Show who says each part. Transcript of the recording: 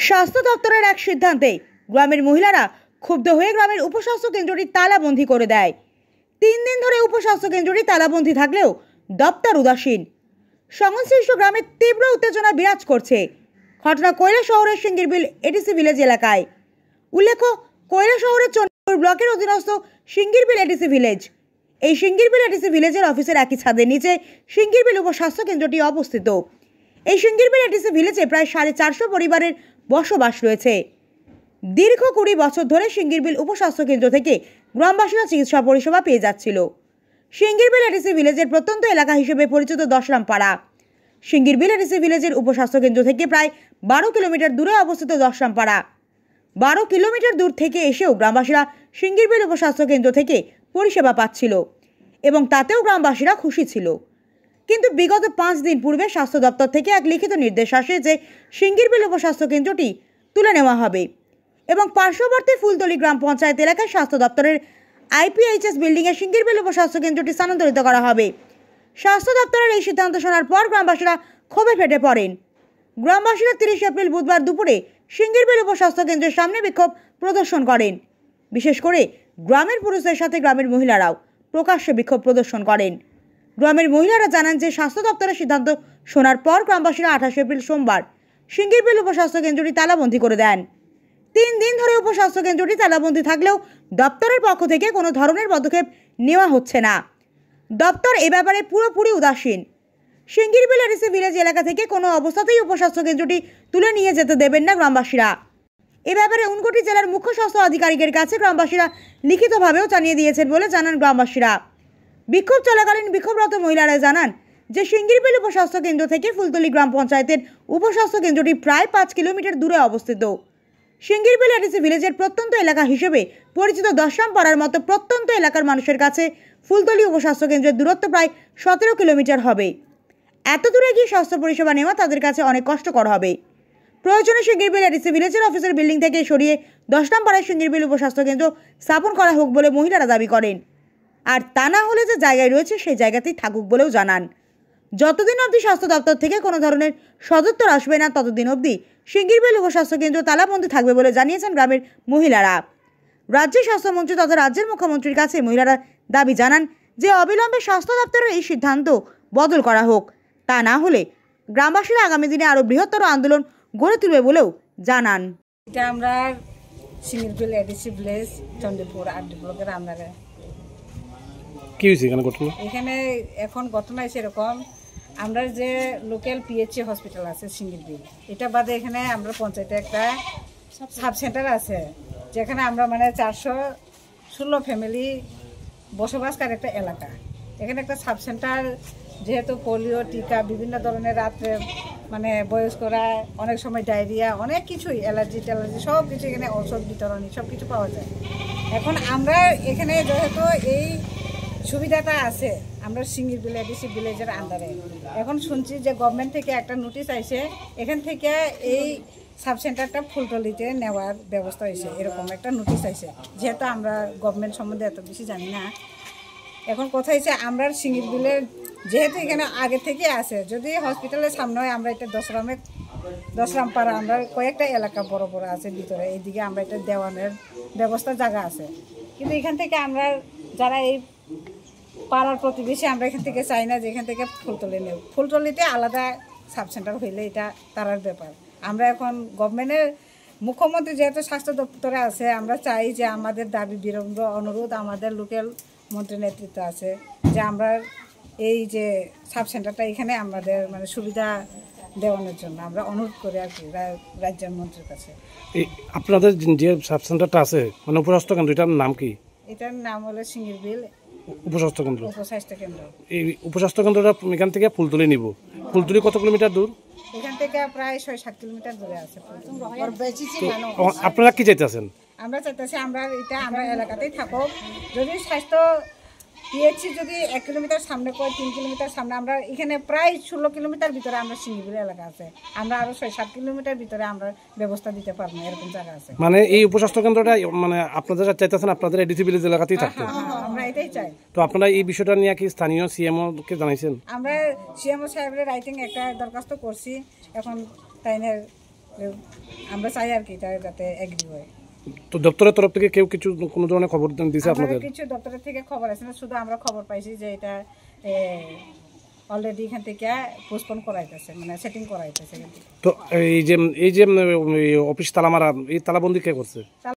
Speaker 1: স্বাস্থ্য দপ্তরের এক সিদ্ধান্তে গ্রামের মহিলারা ক্ষুব্ধ হয়ে গ্রামের উপস্বাস্থ্য কেন্দ্রটি তালাবন্দি করে দেয়। 3 দিন ধরে উপস্বাস্থ্য কেন্দ্রটি তালাবন্দি থাকলেও দপ্তর উদাসীন। সংশ্লিষ্ট গ্রামে তীব্র উত্তেজনা বিরাজ করছে। ঘটনা কৈলা শহরের সিঙ্গিরবিল এডিসি ভিলেজ এলাকায়। উল্লেখ্য, কৈলা শহরের চন্দ্রপুর ব্লকের অধীনস্থ সিঙ্গিরবিল এডিসি ভিলেজ। এই সিঙ্গিরবিল এডিসি ভিলেজের অফিসের একই ছাদের নিচে সিঙ্গিরবিল উপস্বাস্থ্য কেন্দ্রটি অবস্থিত। এই সিঙ্গিরবিল এডিসি ভিলেজে প্রায় 450 পরিবারের বসবাস রয়েছে। দীর্ঘ 20 বছর ধরে সিঙ্গিরবিল উপস্বাস্থ্য কেন্দ্র থেকে গ্রামবাসীরা চিকিৎসা পরিষেবা পেয়ে যাচ্ছিল। সিঙ্গিরবিল এডিসি ভিলেজের প্রত্যন্ত এলাকা হিসেবে পরিচিত দশরামপাড়া। সিঙ্গিরবিল এডিসি ভিলেজের উপস্বাস্থ্য কেন্দ্র থেকে প্রায় 12 কিলোমিটার দূরে অবস্থিত দশরামপাড়া। 12 কিলোমিটার দূর থেকে এসেও গ্রামবাসীরা সিঙ্গিরবিল উপস্বাস্থ্য কেন্দ্র থেকে পরিষেবা পাচ্ছিল এবং তাতেও গ্রামবাসীরা খুশি ছিল। কিন্তু বিগত 5 দিন পূর্বে স্বাস্থ্য দপ্তর থেকে এক লিখিত নির্দেশ আসে যে সিঙ্গিরবিল উপস্বাস্থ্য কেন্দ্রটি তুলে নেওয়া হবে এবং পার্শ্ববর্তী ফুলতলি গ্রাম পঞ্চায়েত এলাকায় স্বাস্থ্য দপ্তরের IPHS বিল্ডিংয়ে সিঙ্গিরবিল উপস্বাস্থ্য কেন্দ্রটি স্থানান্তরিত করা হবে। স্বাস্থ্য দপ্তরের এই সিদ্ধান্ত শোনার পর গ্রামবাসীরা ক্ষোভে ফেটে পড়েন। গ্রামবাসীরা 30 এপ্রিল বুধবার দুপুরে সিঙ্গিরবিল উপস্বাস্থ্য কেন্দ্রের সামনে বিক্ষোভ প্রদর্শন করেন। বিশেষ করে গ্রামের পুরুষদের সাথে গ্রামের মহিলারাও প্রকাশ্যে বিক্ষোভ প্রদর্শন করেন। গ্রামের মহিলারা জানান যে স্বাস্থ্য দপ্তরের সিদ্ধান্ত শোনার পর গ্রামবাসীরা 28 এপ্রিল সোমবার সিঙ্গিরবিল উপস্বাস্থ্য কেন্দ্রটি তালাবন্দি করে দেন। 3 দিন ধরে উপস্বাস্থ্য কেন্দ্রটি তালাবন্দি থাকলেও দপ্তরের পক্ষ থেকে কোনো ধরনের পদক্ষেপ নেওয়া হচ্ছে না। দপ্তর এ ব্যাপারে পুরোপুরি উদাসীন। সিঙ্গিরবিল এডিসি ভিলেজ এলাকা থেকে কোনো অবস্থাতেই উপস্বাস্থ্য কেন্দ্রটি তুলে নিয়ে যেতে দেবেন না গ্রামবাসীরা। এ ব্যাপারে ঊনকোটি জেলার মুখ্য স্বাস্থ্য আধিকারিকের কাছে গ্রামবাসীরা লিখিতভাবেও জানিয়ে দিয়েছেন বলে জানান গ্রামবাসীরা। বিক্ষোভ চলাকালীন বিক্ষোভরত মহিলারা জানান যে সিঙ্গিরবিল উপস্বাস্থ্য কেন্দ্র থেকে ফুলতলি গ্রাম পঞ্চায়েতের উপস্বাস্থ্য কেন্দ্রটি প্রায় 5 কিলোমিটার দূরে অবস্থিত। সিঙ্গিরবিল এডিসি ভিলেজের প্রত্যন্ত এলাকা হিসেবে পরিচিত দশরামপাড়ার মতো প্রত্যন্ত এলাকার মানুষের কাছে ফুলতলি উপস্বাস্থ্য কেন্দ্রের দূরত্ব প্রায় 17 কিলোমিটার হবে। এত দূরে গিয়ে স্বাস্থ্য পরিষেবা নেওয়া তাদের কাছে অনেক কষ্টকর হবে। প্রয়োজনে সিঙ্গিরবিল এডিসি ভিলেজের অফিসের বিল্ডিং থেকে সরিয়ে দশরামপাড়ায় সিঙ্গিরবিল উপস্বাস্থ্য কেন্দ্র স্থাপন করা হোক বলে মহিলারা দাবি করেন। আর তা না হলে যে জায়গায় রয়েছে সেই জায়গাতেই থাকুক বলেও জানান। যতদিন অবধি স্বাস্থ্য দপ্তর থেকে কোনো ধরনের সদুত্তর আসবে না ততদিন অবধি সিঙ্গিরবিল উপস্বাস্থ্য কেন্দ্র তালাবন্দি থাকবে বলে জানিয়েছেন গ্রামের মহিলারা। রাজ্যের স্বাস্থ্যমন্ত্রী তথা রাজ্যের মুখ্যমন্ত্রীর কাছে মহিলারা দাবি জানান যে অবিলম্বে স্বাস্থ্য দপ্তরের এই সিদ্ধান্ত বদল করা হোক। তা না হলে গ্রামবাসীরা আগামী দিনে আরও বৃহত্তর আন্দোলন গড়ে তুলবে বলেও জানান।
Speaker 2: এটা আমরা সিঙ্গিরবিল এডিসি ভিলেজ চন্দ্রপুর আরডি ব্লকের আন্ডারে।
Speaker 3: কি হয়েছে এখানে ঘটনা?
Speaker 2: এখানে এখন ঘটনা হয়েছে এরকম, আমরা যে লোকাল PHC হসপিটাল আছে সিঙ্গিরবিল, এটা বাদে এখানে আমরা পঞ্চায়েতে একটা সাব সেন্টার আছে যেখানে আমরা মানে 416 ফ্যামিলি বসবাসকার একটা এলাকা। এখানে একটা সাব সেন্টার, যেহেতু পোলিও টিকা, বিভিন্ন ধরনের রাত্রে মানে বয়স্করা, অনেক সময় ডায়রিয়া, অনেক কিছুই, অ্যালার্জি ট্যালার্জি সব কিছু এখানে ঔষধ বিতরণী সব কিছু পাওয়া যায়। এখন আমরা এখানে যেহেতু এই সুবিধাটা আছে, আমরা সিঙ্গিরবিল এডিসি ভিলেজের আন্ডারে এখন শুনছি যে গভর্নমেন্ট থেকে একটা নোটিশ আইছে, এখান থেকে এই সাব সেন্টারটা ফুলতলিতে নেওয়ার ব্যবস্থা হয়েছে, এরকম একটা নোটিশ আইছে। যেহেতু আমরা গভর্নমেন্ট সম্বন্ধে এত বেশি জানি না, এখন কথা হয়েছে আমরা সিঙ্গিরবিলের যেহেতু এখানে আগে থেকে আছে, যদি হসপিটালের সামনে হয় আমরা এটা দশরামপাড়া, আমরা কয়েকটা এলাকা বড় বড় আছে ভিতরে, এইদিকে আমরা এটা দেওয়ানের ব্যবস্থা জায়গা আছে। কিন্তু এখান থেকে আমরা যারা এই পাড়ার প্রতিবেশী, আমরা এখান থেকে চাই না যে এখান থেকে ফুলতলি নেব। ফুলতলিতে আলাদা সাব সেন্টার হইলে এটা তারার ব্যাপার। আমরা এখন গভর্নমেন্টের মুখ্যমন্ত্রী যেহেতু স্বাস্থ্য দপ্তরে আছে, আমরা চাই যে আমাদের দাবি বিনম্র অনুরোধ, আমাদের লোকাল মন্ত্রী নেতৃত্ব আছে যে আমরা এই যে সাব সেন্টারটা এখানে আমাদের মানে সুবিধা দেওয়ানোর জন্য আমরা অনুরোধ করি আর কি রাজ্যের মন্ত্রীর কাছে।
Speaker 3: আপনাদের যে সাব সেন্টারটা আছে মানে উপস্বাস্থ্য কেন্দ্র, এটার নাম কি?
Speaker 2: এটার নাম হলো সিঙ্গিরবিল
Speaker 3: উপস্বাস্থ্য কেন্দ্র।
Speaker 2: উপস্বাস্থ্য কেন্দ্র।
Speaker 3: এই উপস্বাস্থ্য কেন্দ্রটা এখান থেকে ফুলতলি নিব। ফুলতলি কত কিলোমিটার দূর?
Speaker 2: এখান থেকে প্রায় 6-7 কিলোমিটার দূরে আছে।
Speaker 3: আপনারা কি চাইতেছেন?
Speaker 2: আমরা চাইতেছি আমরা এটা আমরা এলাকাতেই থাকুক। যদি স্বাস্থ্য PHC যদি 1 কিলোমিটার সামনে করে 3 কিলোমিটার সামনে, আমরা এখানে প্রায় 16 কিলোমিটার ভিতরে আমরা সিঙ্গিরবিল এলাকা আছে, আমরা আরো 6-7 কিলোমিটার ভিতরে আমরা ব্যবস্থা দিতে পারবো, এরকম জায়গা আছে।
Speaker 3: মানে এই উপস্বাস্থ্য কেন্দ্রটা মানে আপনাদের চাইতেছেন আপনাদের এডিসি ভিলেজ এলাকাতেই থাকতে?
Speaker 2: আমরা এটাই চাই।
Speaker 3: তো আপনারা এই বিষয়টা নিয়ে কি স্থানীয় CMO কে জানাইছেন?
Speaker 2: আমরা CMO সাহেবের রাইটিং একটা দরখাস্ত করছি, এখন তাইনের আমরা চাই আর কি এটা যাতে এগ্রি হয়।
Speaker 3: তো দপ্তরের তরফ থেকে কেউ কিছু কোনো ধরনের খবর দিয়েছে
Speaker 2: আমরা
Speaker 3: আপনাদের?
Speaker 2: কিছু দপ্তরের থেকে খবর আছে না, শুধু আমরা খবর পাইছি যে এটা অলরেডি এখান থেকে পোস্টপোন করাইতেছে, মানে সেটিং করাইতেছে।
Speaker 3: তো এই যে অফিস তালা মারা, এই তালাবন্দি কে করছে?